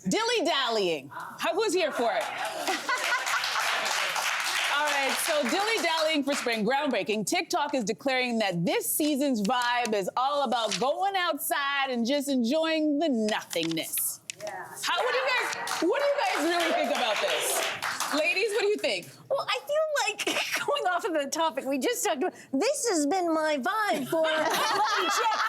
Dilly-Dallying. Who's here for it? All right, so dilly-dallying for spring, groundbreaking. TikTok is declaring that this season's vibe is all about going outside and just enjoying the nothingness. Yeah. What do you guys really think about this? Ladies, what do you think? Well, I feel like, going off of the topic we just talked about, this has been my vibe for, let me check,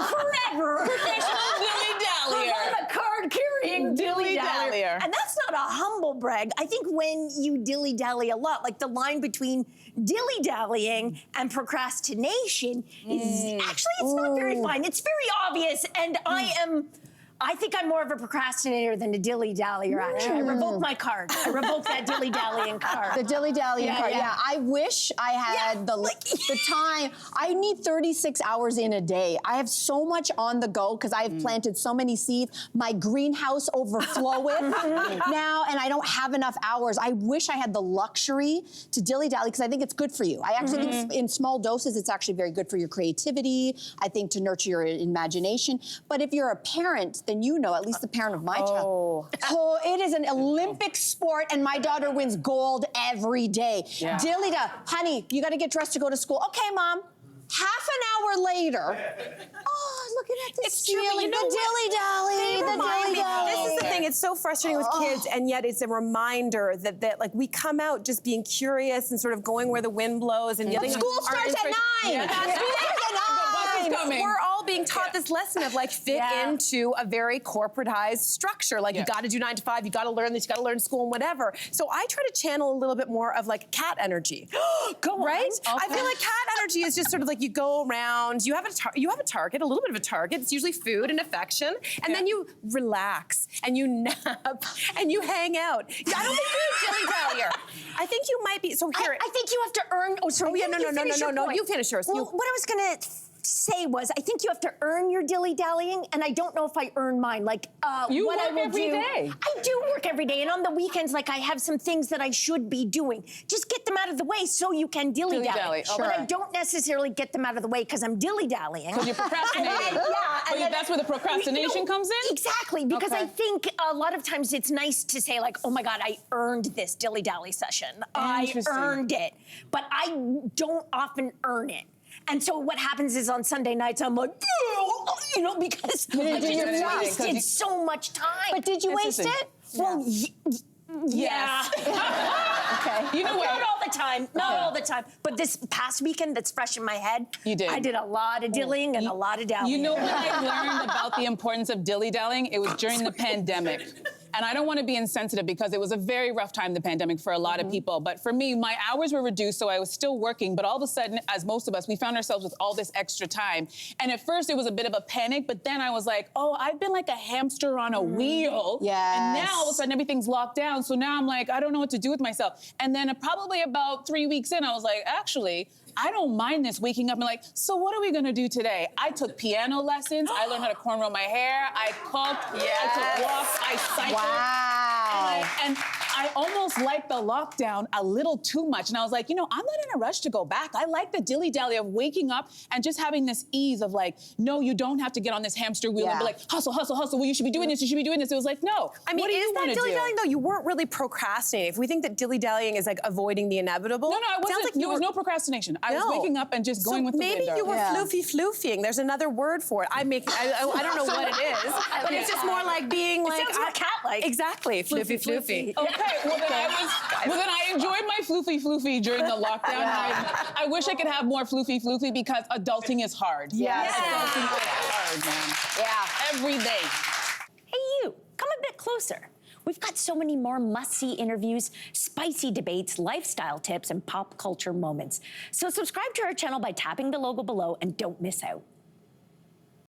forever. Professional dilly-dallyer. I'm a card-carrying dilly-dallyer. And that's not a humble brag. I think when you dilly-dally a lot, like the line between dilly-dallying and procrastination is actually, it's not very fine. It's very obvious, and I think I'm more of a procrastinator than a dilly-dallyer, actually. I revoke my card. I revoke that dilly-dallying card. The dilly-dallying card, yeah. I wish I had the time. I need 36 hours in a day. I have so much on the go because I've planted so many seeds. My greenhouse overfloweth now, and I don't have enough hours. I wish I had the luxury to dilly-dally because I think it's good for you. I actually think in small doses, it's actually very good for your creativity. I think to nurture your imagination. But if you're a parent, then you know, at least the parent of my child. Oh, it is an Olympic sport, and my daughter wins gold every day. Yeah. Dilly-da, honey, you gotta get dressed to go to school. Okay, Mom. Half an hour later, looking at this ceiling, you know, the dilly-dally, the dilly-dally. This is the thing, it's so frustrating with kids, and yet it's a reminder that like, we come out just being curious and sort of going where the wind blows and getting school starts at 9. Yeah. School starts at 9. We're all being taught this lesson of like fit into a very corporatized structure. Like you gotta do 9 to 5, you gotta learn this, you gotta learn school and whatever. So I try to channel a little bit more of like cat energy. Right? I feel like cat energy is just sort of like you go around, you have a target, a little bit of a target. It's usually food and affection, and then you relax and you nap and you hang out. I don't think you're a dilly-dallyer. I think you might be. So here, I think you have to earn. Oh, sorry. Oh yeah, no. You finish yours. Well, what I was gonna say was, I think you have to earn your dilly-dallying, and I don't know if I earn mine. Like, you what work I will every day. I do work every day, and on the weekends, like, I have some things that I should be doing. Just get them out of the way so you can dilly-dally. Sure. But I don't necessarily get them out of the way because I'm dilly-dallying. Because you're procrastinating. That's where the procrastination comes in? Exactly, because I think a lot of times it's nice to say, like, oh my God, I earned this dilly-dally session. I earned it. But I don't often earn it. And so what happens is on Sunday nights, I'm like, you know, because I just wasted so much time. But did you waste it? Well, yes. Okay. You know what? Not all the time. Not all the time. But this past weekend that's fresh in my head, you did. I did a lot of dillying and a lot of dallying. You know when I learned about the importance of dilly-dallying? It was during the pandemic. And I don't want to be insensitive because it was a very rough time, the pandemic, for a lot of people. But for me, my hours were reduced, so I was still working. But all of a sudden, as most of us, we found ourselves with all this extra time. And at first, it was a bit of a panic. But then I was like, oh, I've been like a hamster on a wheel. Yes. And now all of a sudden, everything's locked down. So now I'm like, I don't know what to do with myself. And then probably about 3 weeks in, I was like, actually, I don't mind this waking up and like, so what are we gonna do today? I took piano lessons. I learned how to cornrow my hair. I cooked. I took walks. I cycled. Wow. And I almost liked the lockdown a little too much. And I was like, you know, I'm not in a rush to go back. I like the dilly-dally of waking up and just having this ease of like, no, you don't have to get on this hamster wheel and be like, hustle, hustle, hustle. Well, you should be doing this. You should be doing this. It was like, no. I mean, is that dilly-dallying though? You weren't really procrastinating. If we think that dilly-dallying is like avoiding the inevitable. No, I wasn't. Like there was no procrastination. I was waking up and just going with the wind. Maybe you were floofy-floofying. There's another word for it. I don't know what it is, but it's just more like being like. It sounds more cat-like. Exactly, floofy-floofy. Okay, well then I enjoyed my floofy during the lockdown. I wish I could have more floofy because adulting is hard. Yes. Adulting is hard, man. Yeah. Every day. Hey, you, come a bit closer. We've got so many more must-see interviews, spicy debates, lifestyle tips, and pop culture moments. So subscribe to our channel by tapping the logo below and don't miss out.